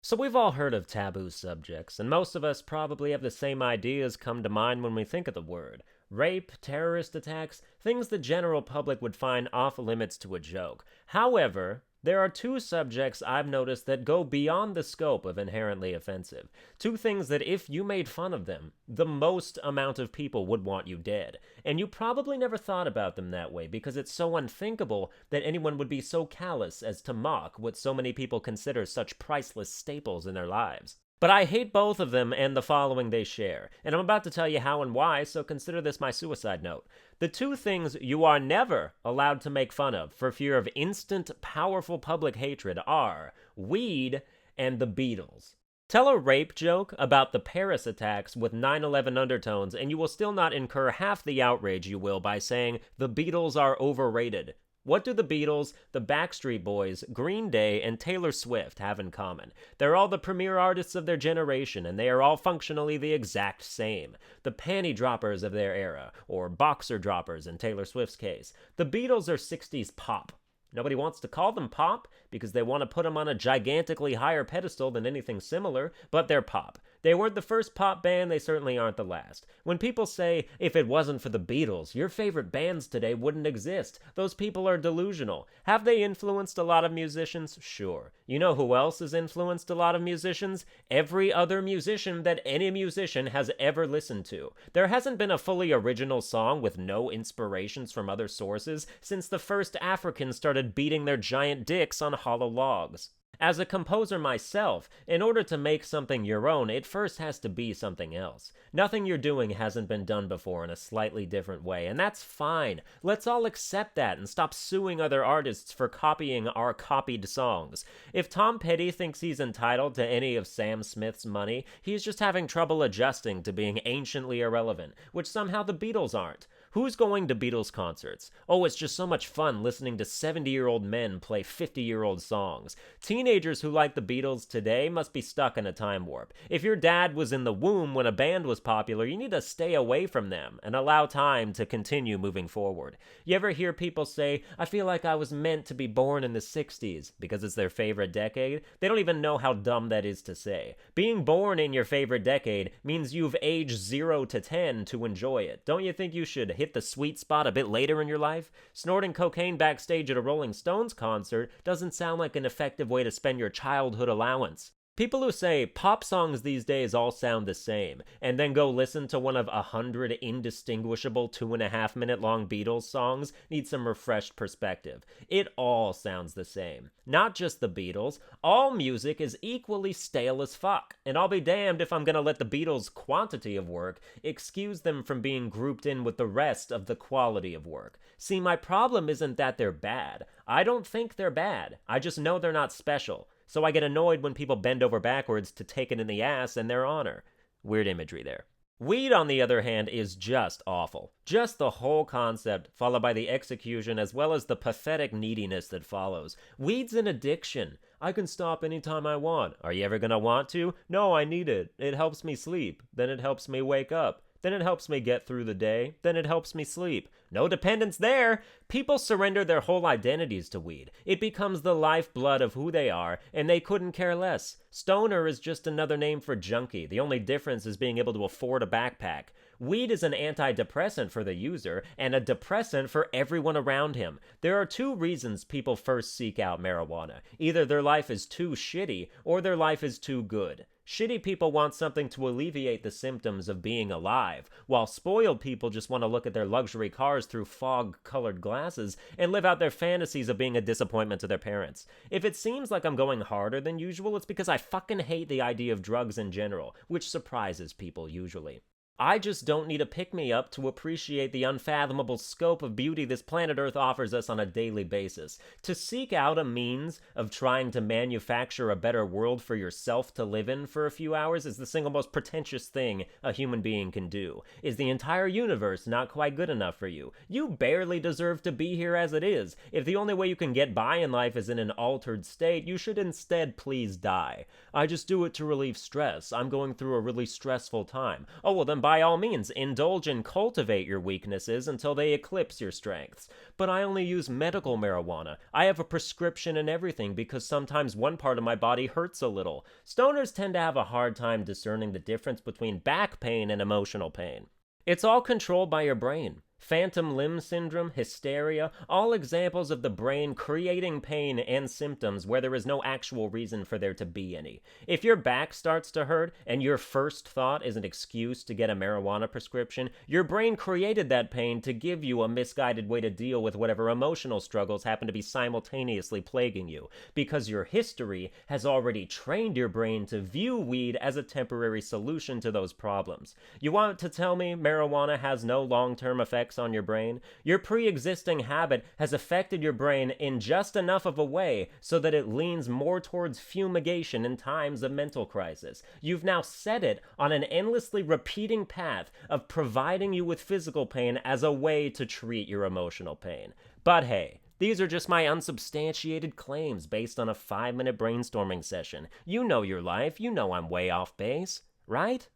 So we've all heard of taboo subjects, and most of us probably have the same ideas come to mind when we think of the word. Rape, terrorist attacks, things the general public would find off limits to a joke. However, there are two subjects I've noticed that go beyond the scope of inherently offensive. Two things that if you made fun of them, the most amount of people would want you dead. And you probably never thought about them that way because it's so unthinkable that anyone would be so callous as to mock what so many people consider such priceless staples in their lives. But I hate both of them and the following they share, and I'm about to tell you how and why, so consider this my suicide note. The two things you are never allowed to make fun of for fear of instant, powerful public hatred are weed and the Beatles. Tell a rape joke about the Paris attacks with 9/11 undertones, and you will still not incur half the outrage you will by saying the Beatles are overrated. What do the Beatles, the Backstreet Boys, Green Day, and Taylor Swift have in common? They're all the premier artists of their generation, and they are all functionally the exact same. The panty droppers of their era, or boxer droppers in Taylor Swift's case. The Beatles are 60s pop. Nobody wants to call them pop because they want to put them on a gigantically higher pedestal than anything similar, but they're pop. They weren't the first pop band, they certainly aren't the last. When people say, if it wasn't for the Beatles, your favorite bands today wouldn't exist, those people are delusional. Have they influenced a lot of musicians? Sure. You know who else has influenced a lot of musicians? Every other musician that any musician has ever listened to. There hasn't been a fully original song with no inspirations from other sources since the first Africans started beating their giant dicks on hollow logs. As a composer myself, in order to make something your own, it first has to be something else. Nothing you're doing hasn't been done before in a slightly different way, and that's fine. Let's all accept that and stop suing other artists for copying our copied songs. If Tom Petty thinks he's entitled to any of Sam Smith's money, he's just having trouble adjusting to being anciently irrelevant, which somehow the Beatles aren't. Who's going to Beatles concerts? Oh, it's just so much fun listening to 70-year-old men play 50-year-old songs. Teenagers who like the Beatles today must be stuck in a time warp. If your dad was in the womb when a band was popular, you need to stay away from them and allow time to continue moving forward. You ever hear people say, I feel like I was meant to be born in the 60s because it's their favorite decade? They don't even know how dumb that is to say. Being born in your favorite decade means you've aged 0 to 10 to enjoy it. Don't you think you should hit the sweet spot a bit later in your life? Snorting cocaine backstage at a Rolling Stones concert doesn't sound like an effective way to spend your childhood allowance. People who say pop songs these days all sound the same, and then go listen to one of 100 indistinguishable 2.5-minute long Beatles songs need some refreshed perspective. It all sounds the same. Not just the Beatles, all music is equally stale as fuck, and I'll be damned if I'm gonna let the Beatles' quantity of work excuse them from being grouped in with the rest of the quality of work. See, my problem isn't that they're bad. I don't think they're bad. I just know they're not special. So I get annoyed when people bend over backwards to take it in the ass in their honor. Weird imagery there. Weed, on the other hand, is just awful. Just the whole concept, followed by the execution, as well as the pathetic neediness that follows. Weed's an addiction. I can stop anytime I want. Are you ever gonna want to? No, I need it. It helps me sleep. Then it helps me wake up. Then it helps me get through the day. Then it helps me sleep. No dependence there. People surrender their whole identities to weed. It becomes the lifeblood of who they are, and they couldn't care less. Stoner is just another name for junkie. The only difference is being able to afford a backpack. Weed is an antidepressant for the user, and a depressant for everyone around him. There are two reasons people first seek out marijuana. Either their life is too shitty, or their life is too good. Shitty people want something to alleviate the symptoms of being alive, while spoiled people just want to look at their luxury cars through fog-colored glasses and live out their fantasies of being a disappointment to their parents. If it seems like I'm going harder than usual, it's because I fucking hate the idea of drugs in general, which surprises people usually. I just don't need a pick-me-up to appreciate the unfathomable scope of beauty this planet Earth offers us on a daily basis. To seek out a means of trying to manufacture a better world for yourself to live in for a few hours is the single most pretentious thing a human being can do. Is the entire universe not quite good enough for you? You barely deserve to be here as it is. If the only way you can get by in life is in an altered state, you should instead please die. I just do it to relieve stress. I'm going through a really stressful time. Oh, well then by all means, indulge and cultivate your weaknesses until they eclipse your strengths. But I only use medical marijuana. I have a prescription and everything because sometimes one part of my body hurts a little. Stoners tend to have a hard time discerning the difference between back pain and emotional pain. It's all controlled by your brain. Phantom limb syndrome, hysteria, all examples of the brain creating pain and symptoms where there is no actual reason for there to be any. If your back starts to hurt and your first thought is an excuse to get a marijuana prescription, your brain created that pain to give you a misguided way to deal with whatever emotional struggles happen to be simultaneously plaguing you, because your history has already trained your brain to view weed as a temporary solution to those problems. You want to tell me marijuana has no long-term effects on your brain? Your pre-existing habit has affected your brain in just enough of a way so that it leans more towards fumigation in times of mental crisis. You've now set it on an endlessly repeating path of providing you with physical pain as a way to treat your emotional pain. But hey, these are just my unsubstantiated claims based on a 5-minute brainstorming session. You know your life. You know I'm way off base, right?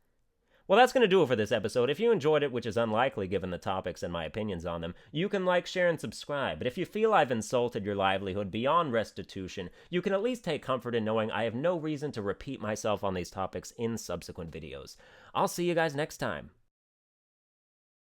Well, that's going to do it for this episode. If you enjoyed it, which is unlikely given the topics and my opinions on them, you can like, share, and subscribe. But if you feel I've insulted your livelihood beyond restitution, you can at least take comfort in knowing I have no reason to repeat myself on these topics in subsequent videos. I'll see you guys next time.